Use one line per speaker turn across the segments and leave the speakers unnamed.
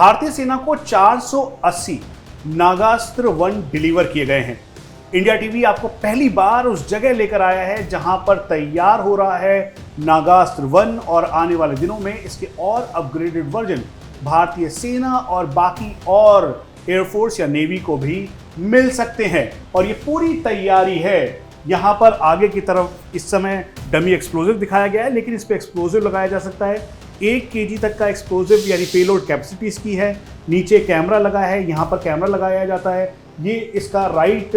भारतीय सेना को 480 नागास्त्र 1 डिलीवर किए गए हैं। इंडिया टीवी आपको पहली बार उस जगह लेकर आया है जहां पर तैयार हो रहा है नागास्त्र 1 और आने वाले दिनों में इसके और अपग्रेडेड वर्जन भारतीय सेना और बाकी और एयरफोर्स या नेवी को भी मिल सकते हैं। और ये पूरी तैयारी है। यहाँ पर आगे की तरफ इस समय डमी एक्सप्लोजिव दिखाया गया है, लेकिन इस पर एक्सप्लोजिव लगाया जा सकता है। 1 केजी तक का एक्सप्लोजिव यानी पेलोड कैपेसिटी इसकी है। नीचे कैमरा लगा है, यहाँ पर कैमरा लगाया जाता है। ये इसका राइट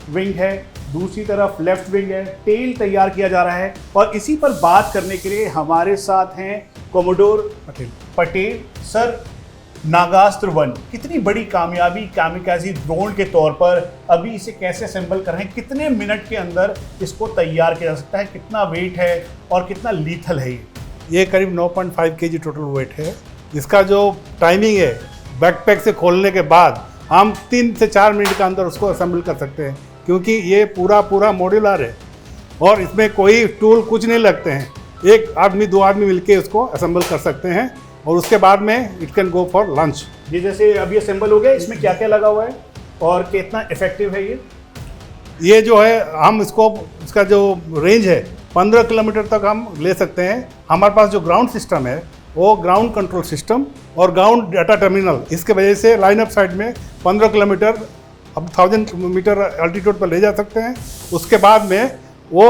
विंग है, दूसरी तरफ लेफ्ट विंग है। टेल तैयार किया जा रहा है और इसी पर बात करने के लिए हमारे साथ हैं कोमोडोर पटेल। सर, नागास्त्र 1 कितनी बड़ी कामयाबी कामिकाज़ी ड्रोन के तौर पर, अभी इसे कैसे असेंबल कर रहे हैं, कितने मिनट के अंदर इसको तैयार किया जा सकता है, कितना वेट है और कितना लीथल है?
ये करीब 9.5 केजी टोटल वेट है। इसका जो टाइमिंग है, बैकपैक से खोलने के बाद हम 3 से 4 मिनट के अंदर उसको असेंबल कर सकते हैं, क्योंकि ये पूरा मॉड्यूलर है और इसमें कोई टूल कुछ नहीं लगते हैं। 1 आदमी 2 आदमी मिलके इसको असेंबल कर सकते हैं और उसके बाद में it can go for launch.
ये जैसे अभी असेंबल हो गया, इसमें क्या क्या लगा हुआ है और कितना इफेक्टिव है
ये जो है, हम इसका जो रेंज है 15 किलोमीटर तक हम ले सकते हैं। हमारे पास जो ग्राउंड सिस्टम है वो ग्राउंड कंट्रोल सिस्टम और ग्राउंड डाटा टर्मिनल, इसके वजह से लाइन अप साइड में 15 किलोमीटर अब 1000 मीटर अल्टीट्यूड पर ले जा सकते हैं। उसके बाद में वो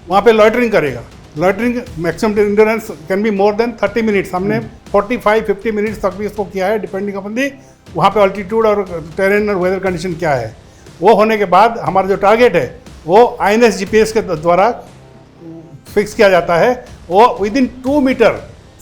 वहाँ पे लॉइटरिंग करेगा। Loitering maximum endurance can be more than 30 minutes. हमने 45-50 मिनट्स तक भी इसको किया है, डिपेंडिंग अपन दी वहाँ पे अल्टीट्यूड और टेरेन और वेदर कंडीशन क्या है। वो होने के बाद हमारा जो टारगेट है वो INS GPS के द्वारा फिक्स किया जाता है। वो within 2 metre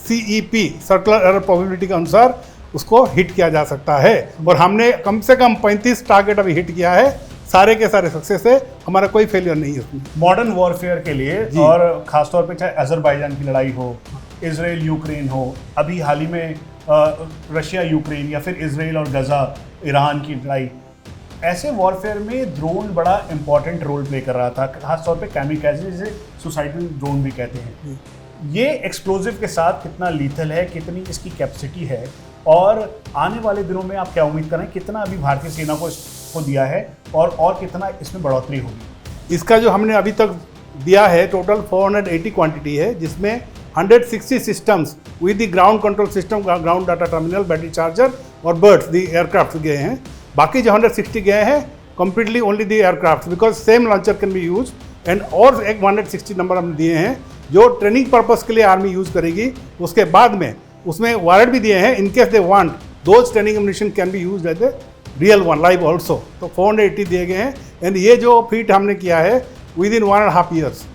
CEP circular error probability के अनुसार उसको हिट किया जा सकता है। और हमने कम से कम 35 टारगेट अभी हिट किया है, सारे के सारे सक्सेस है, हमारा कोई फेलियर नहीं है उसमें।
मॉडर्न वॉरफेयर के लिए और खासतौर पे चाहे अजरबैजान की लड़ाई हो, इजराइल यूक्रेन हो, अभी हाल ही में रशिया यूक्रेन या फिर इजराइल और गजा ईरान की लड़ाई, ऐसे वॉरफेयर में ड्रोन बड़ा इंपॉर्टेंट रोल प्ले कर रहा था, खासतौर पे कैमिकाज़े, जिसे सुसाइडल ड्रोन भी कहते हैं। ये एक्सप्लोजिव के साथ कितना लीथल है, कितनी इसकी कैपेसिटी है और आने वाले दिनों में आप क्या उम्मीद करें, कितना अभी भारतीय सेना को इसको दिया है और कितना इसमें बढ़ोतरी होगी?
इसका जो हमने अभी तक दिया है टोटल 480 क्वांटिटी है, जिसमें 160 systems with the ground control system, ground data terminal, battery charger और बर्ड्स द एयरक्राफ्ट गए हैं। बाकी जो 160 गए हैं completely only the aircraft, because same launcher can be use. And और एक 160 नंबर हम दिए हैं जो ट्रेनिंग पर्पस के लिए आर्मी यूज़ करेगी। उसके बाद में उसमें वारंट भी दिए हैं, in case they want those training ammunition can be use as a real one live also. तो 480 दिए गए हैं। एंड ये जो फीट हमने किया है विद इन 1.5 ईयर्स,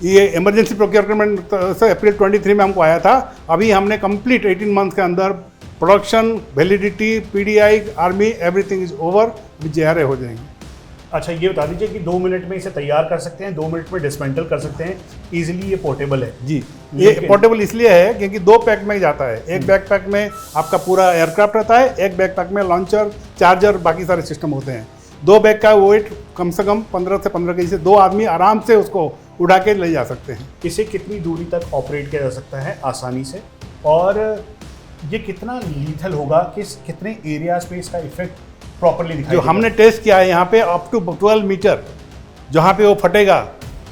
ये इमरजेंसी प्रोक्योरमेंट से अप्रैल 23 में हमको आया था। अभी हमने कंप्लीट 18 मंथ्स के अंदर production, validity, PDI, army, everything is over, JRA हो जाएंगे।
अच्छा, ये बता दीजिए कि 2 मिनट में इसे तैयार कर सकते हैं, 2 मिनट में डिसमेंटल कर सकते हैं, इजीली ये पोर्टेबल है?
जी, ये पोर्टेबल इसलिए है क्योंकि 2 पैक में जाता है। एक बैकपैक में आपका पूरा एयरक्राफ्ट रहता है, एक बैकपैक में लॉन्चर, चार्जर, बाकी सारे सिस्टम होते हैं। 2 बैग का वेट कम से कम 15 से 15 केजी से 2 आदमी आराम से उसको उड़ा के ले जा सकते हैं।
इसे कितनी दूरी तक ऑपरेट किया जा सकता है आसानी से, और ये कितना लीथल होगा, कितने एरियाज पे इसका इफेक्ट प्रॉपर्ली दिखाई
जो हमने टेस्ट किया है यहाँ पे अप टू 12 मीटर जहाँ पे वो फटेगा,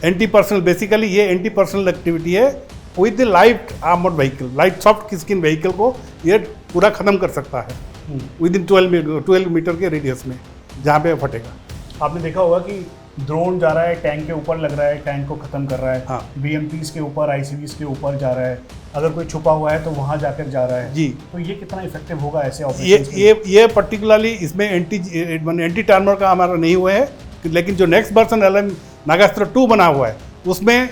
एंटी पर्सनल, बेसिकली ये एंटी पर्सनल एक्टिविटी है with the light armoured vehicle, light soft skin vehicle को ये पूरा ख़त्म कर सकता है विद इन 12 मीटर के रेडियस में जहाँ पे फटेगा।
आपने देखा होगा कि ड्रोन जा रहा है, टैंक के ऊपर लग रहा है, टैंक को ख़त्म कर रहा है।
हाँ।
BMPs के ऊपर, ICVs के ऊपर जा रहा है, अगर कोई छुपा हुआ है तो वहाँ जाकर जा रहा है।
जी,
तो ये कितना इफेक्टिव होगा ऐसे ऑपरेशंस?
ये पर्टिकुलरली इसमें एंटी टार्मर का हमारा नहीं हुआ है, लेकिन जो नेक्स्ट वर्जन LM नागास्त्र 2 बना हुआ है उसमें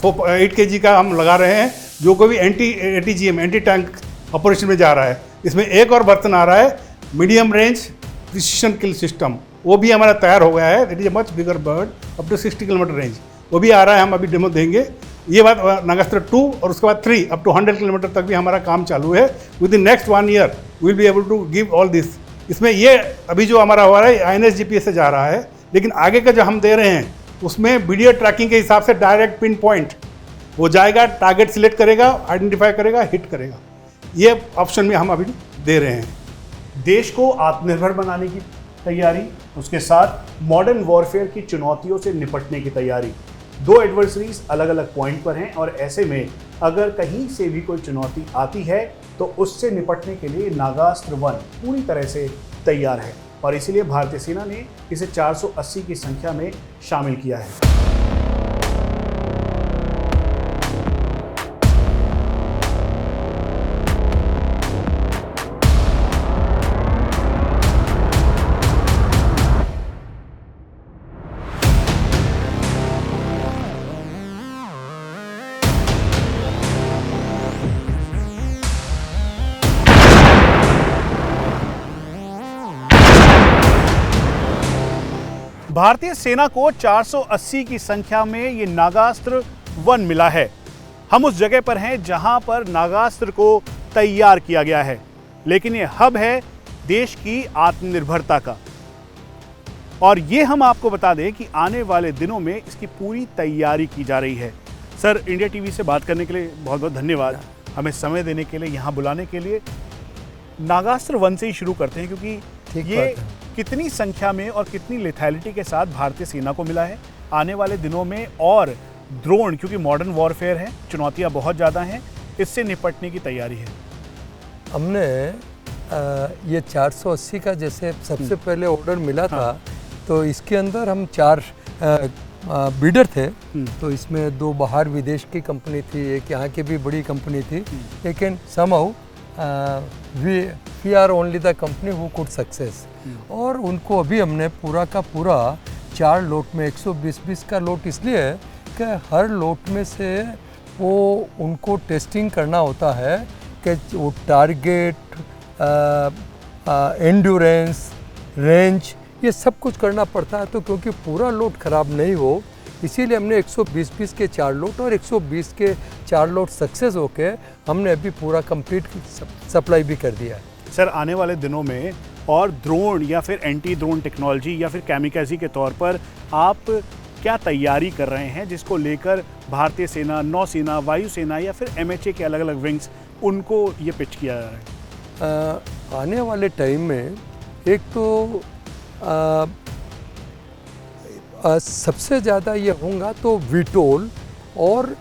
8 केजी का हम लगा रहे हैं, जो कोई भी ATGM, एंटी टैंक ऑपरेशन में जा रहा है। इसमें एक और वर्जन आ रहा है, medium range precision kill system, वो भी हमारा तैयार हो गया है। That is a much bigger bird up to 60 kilometre range, वो भी आ रहा है, हम अभी डेमो देंगे। ये बात नागास्त्र 2 और उसके बाद 3 अप टू 100 किलोमीटर तक भी हमारा काम चालू है। Within next 1 year we will be able to give all this. इसमें ये अभी जो हमारा हो रहा है INS GPS से जा रहा है, लेकिन आगे का जो हम दे रहे हैं उसमें वीडियो ट्रैकिंग के हिसाब से डायरेक्ट पिन पॉइंट वो जाएगा, टारगेट सिलेक्ट करेगा, आइडेंटिफाई करेगा, हिट करेगा। ये ऑप्शन में हम अभी दे रहे हैं।
देश को आत्मनिर्भर बनाने की तैयारी, उसके साथ मॉडर्न वॉरफेयर की चुनौतियों से निपटने की तैयारी। दो एडवर्सरीज अलग अलग पॉइंट पर हैं और ऐसे में अगर कहीं से भी कोई चुनौती आती है तो उससे निपटने के लिए नागास्त्र 1 पूरी तरह से तैयार है और इसीलिए भारतीय सेना ने इसे 480 की संख्या में शामिल किया है। भारतीय सेना को 480 की संख्या में ये नागास्त्र 1 मिला है। हम उस जगह पर हैं जहां पर नागास्त्र को तैयार किया गया है, लेकिन ये हब है देश की आत्मनिर्भरता का। और ये हम आपको बता दें कि आने वाले दिनों में इसकी पूरी तैयारी की जा रही है। सर, इंडिया टीवी से बात करने के लिए बहुत बहुत धन्यवाद, हमें समय देने के लिए, यहाँ बुलाने के लिए। नागास्त्र 1 से ही शुरू करते हैं क्योंकि ये कितनी संख्या में और कितनी लेथैलिटी के साथ भारतीय सेना को मिला है आने वाले दिनों में, और ड्रोन, क्योंकि मॉडर्न वॉरफेयर है, चुनौतियां बहुत ज़्यादा हैं, इससे निपटने की तैयारी है।
हमने ये 480 का जैसे सबसे पहले ऑर्डर मिला था, तो इसके अंदर हम 4 बिडर थे। तो इसमें 2 बाहर विदेश की कंपनी थी, एक यहाँ की भी बड़ी कंपनी थी, लेकिन somehow we are only the company who could success. और उनको अभी हमने पूरा का पूरा 4 लोट में 120 का लोट इसलिए है कि हर लोट में से वो उनको टेस्टिंग करना होता है कि वो टारगेट, एंड्योरेंस, रेंज, ये सब कुछ करना पड़ता है। तो क्योंकि पूरा लोट ख़राब नहीं हो, इसीलिए हमने 120 के 4 लोट और 120 के 4 लोट सक्सेस होके हमने अभी पूरा कंप्लीट सप्लाई भी कर दिया है।
सर, आने वाले दिनों में और ड्रोन या फिर एंटी ड्रोन टेक्नोलॉजी या फिर कैमिकाजी के तौर पर आप क्या तैयारी कर रहे हैं, जिसको लेकर भारतीय सेना, नौसेना, वायुसेना या फिर MHA के अलग अलग विंग्स, उनको ये पिच किया जा रहा है?
आने वाले टाइम में एक तो सबसे ज़्यादा ये होगा तो वीटोल और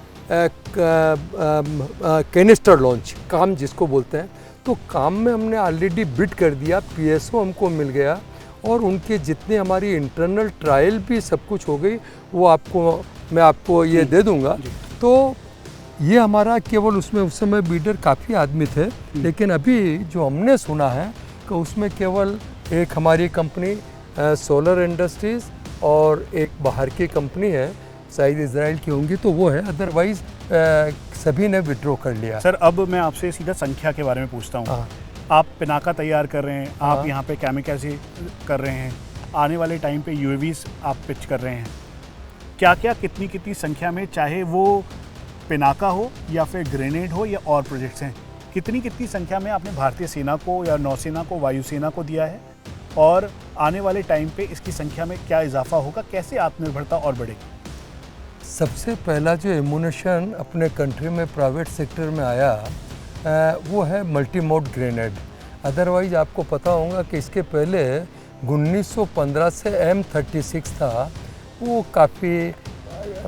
कैनिस्टर लॉन्च काम जिसको बोलते हैं। तो काम में हमने ऑलरेडी बिड कर दिया, PSO हमको मिल गया और उनके जितने हमारी इंटरनल ट्रायल भी सब कुछ हो गई, वो मैं आपको ये दे दूंगा। तो ये हमारा केवल उसमें उस समय बिडर काफ़ी आदमी थे, लेकिन अभी जो हमने सुना है कि उसमें केवल एक हमारी कंपनी सोलर इंडस्ट्रीज़ और एक बाहर की कंपनी है, शायद इजराइल की होंगी, तो वो है, अदरवाइज सभी ने विड्रॉ कर लिया।
सर, अब मैं आपसे सीधा संख्या के बारे में पूछता हूँ। आप पिनाका तैयार कर रहे हैं, आप यहाँ पे कैमिकाजी कर रहे हैं, आने वाले टाइम पे UAVs आप पिच कर रहे हैं, क्या क्या कितनी कितनी संख्या में, चाहे वो पिनाका हो या फिर ग्रेनेड हो या और प्रोजेक्ट्स हैं, कितनी कितनी संख्या में आपने भारतीय सेना को या नौसेना को, वायुसेना को दिया है, और आने वाले टाइम पे इसकी संख्या में क्या इजाफा होगा, कैसे आत्मनिर्भरता और बढ़ेगी?
सबसे पहला जो एमुनेशन अपने कंट्री में प्राइवेट सेक्टर में आया वो है मल्टी मोड ग्रेनेड। अदरवाइज आपको पता होगा कि इसके पहले 1915 से M36 था, वो काफ़ी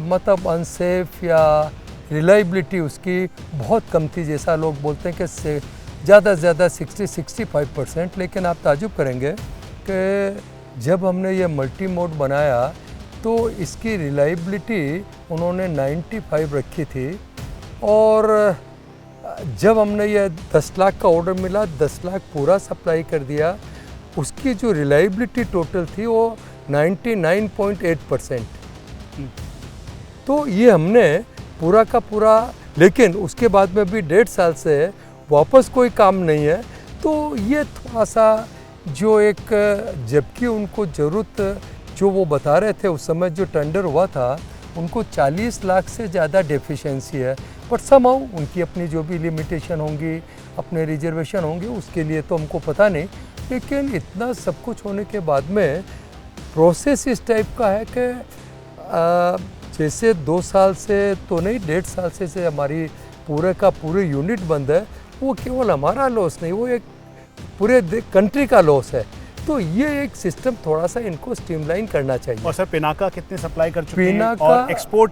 मतलब अनसेफ या रिलायबिलिटी उसकी बहुत कम थी, जैसा लोग बोलते हैं कि ज़्यादा से ज़्यादा 60-65%। लेकिन आप ताजुब करेंगे कि जब हमने ये मल्टी मोड बनाया तो इसकी रिलायबिलिटी उन्होंने 95 रखी थी। और जब हमने ये 10 लाख का ऑर्डर मिला, 10 लाख पूरा सप्लाई कर दिया, उसकी जो रिलायबिलिटी टोटल थी वो 99.8%। तो ये हमने पूरा का पूरा, लेकिन उसके बाद में भी 1.5 साल से वापस कोई काम नहीं है। तो ये थोड़ा सा जो एक, जबकि उनको ज़रूरत जो वो बता रहे थे उस समय जो टेंडर हुआ था, उनको 40 लाख से ज़्यादा डेफिशिएंसी है, बट समहाउ उनकी अपनी जो भी लिमिटेशन होंगी, अपने रिजर्वेशन होंगे, उसके लिए तो हमको पता नहीं। लेकिन इतना सब कुछ होने के बाद में प्रोसेस इस टाइप का है कि जैसे 2 साल से तो नहीं, 1.5 साल से हमारी पूरे का पूरे यूनिट बंद है। वो केवल हमारा लॉस नहीं, वो एक पूरे कंट्री का लॉस है। तो ये एक सिस्टम थोड़ा सा इनको स्ट्रीमलाइन करना चाहिए।
और सर पिनाका कितने सप्लाई कर चुके हैं
पिनाका,
और एक्सपोर्ट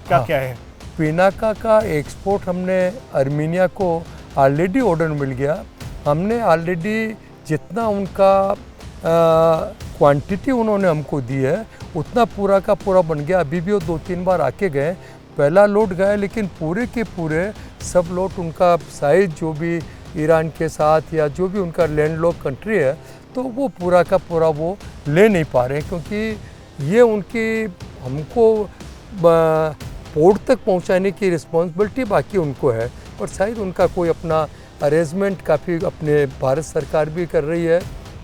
का
हाँ,
क्या है?
पिनाका का एक्सपोर्ट हमने अर्मीनिया को ऑलरेडी ऑर्डर मिल गया। हमने ऑलरेडी जितना उनका क्वांटिटी उन्होंने हमको दी है उतना पूरा का पूरा बन गया। अभी भी वो 2-3 बार आके गए, पहला लोड गया, लेकिन पूरे के पूरे सब लोड उनका साइज जो भी ईरान के साथ या जो भी उनका लैंडलॉक कंट्री है तो वो पूरा का पूरा वो ले नहीं पा रहे हैं, क्योंकि ये उनकी हमको पोर्ट तक पहुंचाने की रिस्पॉन्सिबिलिटी बाकी उनको है। और शायद उनका कोई अपना अरेंजमेंट काफ़ी अपने भारत सरकार भी कर रही है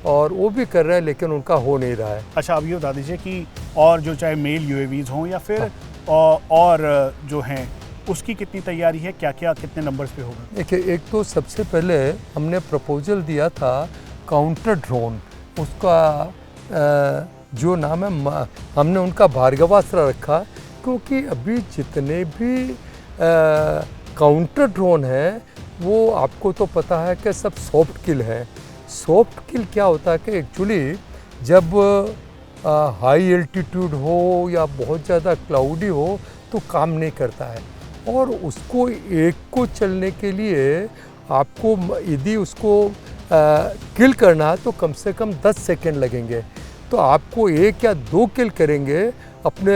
और वो भी कर रहा है, लेकिन उनका हो नहीं रहा है।
अच्छा, अब ये बता दीजिए कि और जो चाहे मेल यूएवीज हों या फिर और जो हैं उसकी कितनी तैयारी है, क्या क्या कितने नंबर्स पे होगा?
देखिए, एक तो सबसे पहले हमने प्रपोजल दिया था काउंटर ड्रोन, उसका जो नाम है हमने उनका भार्गवास्त्र रखा, क्योंकि अभी जितने भी काउंटर ड्रोन हैं वो आपको तो पता है कि सब सॉफ्ट किल है। सॉफ्ट किल क्या होता है कि एक्चुअली जब हाई एल्टीट्यूड हो या बहुत ज़्यादा क्लाउडी हो तो काम नहीं करता है, और उसको एक को चलने के लिए आपको यदि उसको किल करना है तो कम से कम 10 सेकेंड लगेंगे। तो आपको 1 या 2 किल करेंगे अपने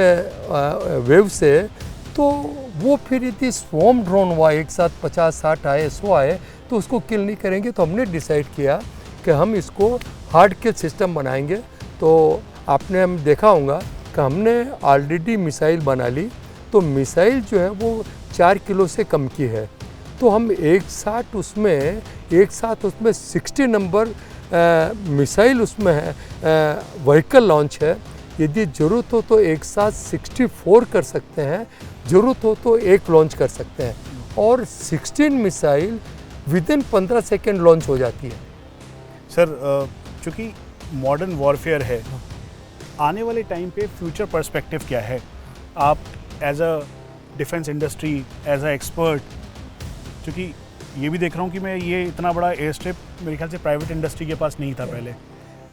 वेव से, तो वो फिर यदि स्वॉर्म ड्रोन हुआ एक साथ 50-60 आए 100 आए तो उसको किल नहीं करेंगे। तो हमने डिसाइड किया कि हम इसको हार्ड किल सिस्टम बनाएंगे। तो आपने हम देखा होगा कि हमने ऑलरेडी मिसाइल बना ली, तो मिसाइल जो है वो 4 किलो से कम की है। तो हम एक साथ उसमें 60 नंबर मिसाइल उसमें है, व्हीकल लॉन्च है। यदि ज़रूरत हो तो एक साथ 64 कर सकते हैं, ज़रूरत हो तो एक लॉन्च कर सकते हैं, और 16 मिसाइल विदिन 15 सेकेंड लॉन्च हो जाती है।
सर चूँकि मॉडर्न वॉरफेयर है, आने वाले टाइम पे फ्यूचर पर्सपेक्टिव क्या है? आप as a defence industry, as a expert, क्योंकि ये भी देख रहा हूँ कि मैं ये इतना बड़ा एयर स्ट्रिप मेरे ख्याल से प्राइवेट इंडस्ट्री के पास नहीं था पहले।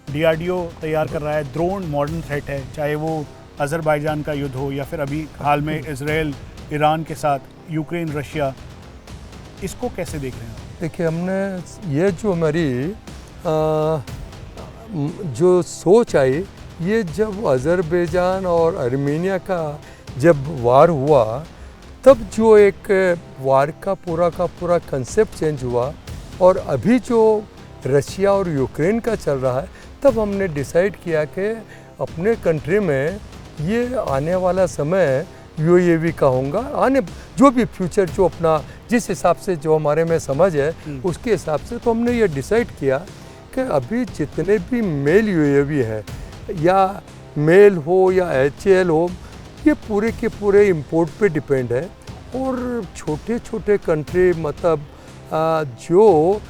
DRDO तैयार कर रहा है, ड्रोन मॉडर्न थ्रेट है, चाहे वो अज़रबैजान का युद्ध हो या फिर अभी हाल में इजराइल ईरान के साथ, यूक्रेन रशिया, इसको कैसे देख रहे हैं आप?
देखिए, हमने ये जो हमारी जो सोच आई, ये जब अज़रबैजान और अर्मीनिया का जब वार हुआ तब जो एक वार का पूरा कंसेप्ट चेंज हुआ, और अभी जो रशिया और यूक्रेन का चल रहा है, तब हमने डिसाइड किया कि अपने कंट्री में ये आने वाला समय UAV का होगा। आने जो भी फ्यूचर जो अपना जिस हिसाब से जो हमारे में समझ है उसके हिसाब से, तो हमने ये डिसाइड किया कि अभी जितने भी मेल UAV है, या मेल हो या HAL हो, ये पूरे के पूरे इंपोर्ट पे डिपेंड है। और छोटे छोटे कंट्री मतलब जो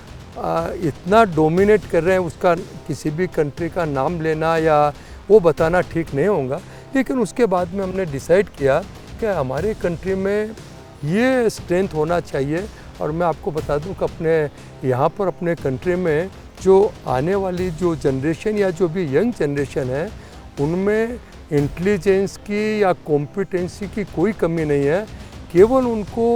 इतना डोमिनेट कर रहे हैं, उसका किसी भी कंट्री का नाम लेना या वो बताना ठीक नहीं होगा। लेकिन उसके बाद में हमने डिसाइड किया कि हमारे कंट्री में ये स्ट्रेंथ होना चाहिए। और मैं आपको बता दूं कि अपने यहाँ पर अपने कंट्री में जो आने वाली जो जनरेशन या जो भी यंग जनरेशन है, उनमें इंटेलिजेंस की या कॉम्पिटेंसी की कोई कमी नहीं है, केवल उनको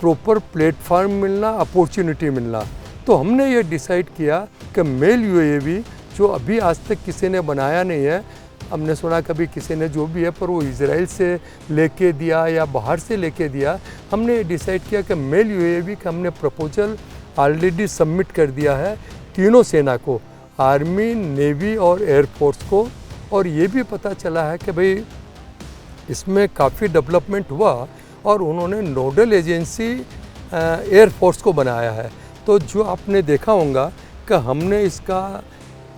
प्रॉपर प्लेटफार्म मिलना, अपॉर्चुनिटी मिलना। तो हमने ये डिसाइड किया कि मेल UAV जो अभी आज तक किसी ने बनाया नहीं है, हमने सुना कभी किसी ने जो भी है, पर वो इजराइल से लेके दिया या बाहर से लेके दिया, हमने डिसाइड किया कि मेल UAV का हमने प्रपोजल ऑलरेडी सबमिट कर दिया है तीनों सेना को, आर्मी, नेवी और एयरफोर्स को। और ये भी पता चला है कि भाई इसमें काफ़ी डेवलपमेंट हुआ और उन्होंने नोडल एजेंसी एयरफोर्स को बनाया है। तो जो आपने देखा होगा कि हमने इसका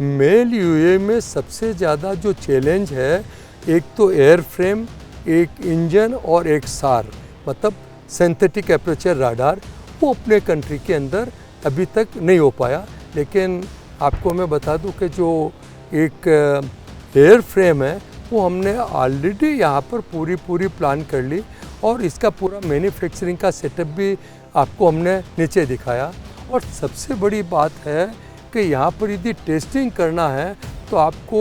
मेल UAV में सबसे ज़्यादा जो चैलेंज है, एक तो एयर फ्रेम, एक इंजन और एक सार, मतलब सिंथेटिक एपर्चर राडार, वो अपने कंट्री के अंदर अभी तक नहीं हो पाया। लेकिन आपको मैं बता दूं कि जो एक एयर फ्रेम है वो हमने ऑलरेडी यहाँ पर पूरी प्लान कर ली, और इसका पूरा मैन्युफैक्चरिंग का सेटअप भी आपको हमने नीचे दिखाया। और सबसे बड़ी बात है आपके यहाँ पर यदि टेस्टिंग करना है तो आपको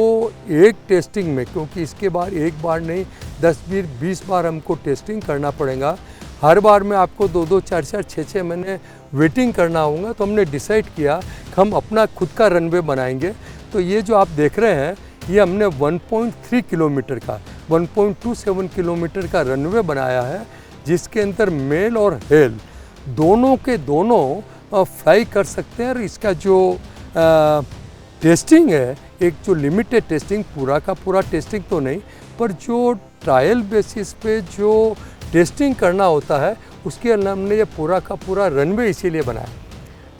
एक टेस्टिंग में, क्योंकि इसके बाद एक बार नहीं 10-20 बार हमको टेस्टिंग करना पड़ेगा, हर बार में आपको 2-2, 4-4, 6-6 महीने वेटिंग करना होगा। तो हमने डिसाइड किया कि हम अपना खुद का रनवे बनाएंगे। तो ये जो आप देख रहे हैं ये हमने 1.3 किलोमीटर का 1.27 किलोमीटर का रनवे बनाया है, जिसके अंदर मेल और हेल दोनों के दोनों फ्लाई कर सकते हैं। और इसका जो टेस्टिंग है, एक जो लिमिटेड टेस्टिंग, पूरा का पूरा टेस्टिंग तो नहीं, पर जो ट्रायल बेसिस पे जो टेस्टिंग करना होता है उसके लिए हमने ये पूरा का पूरा रनवे इसीलिए बनाया।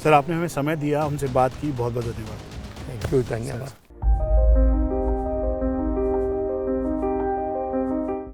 सर, आपने हमें समय दिया, हमसे बात की, बहुत बहुत धन्यवाद।
थैंक यू, धन्यवाद।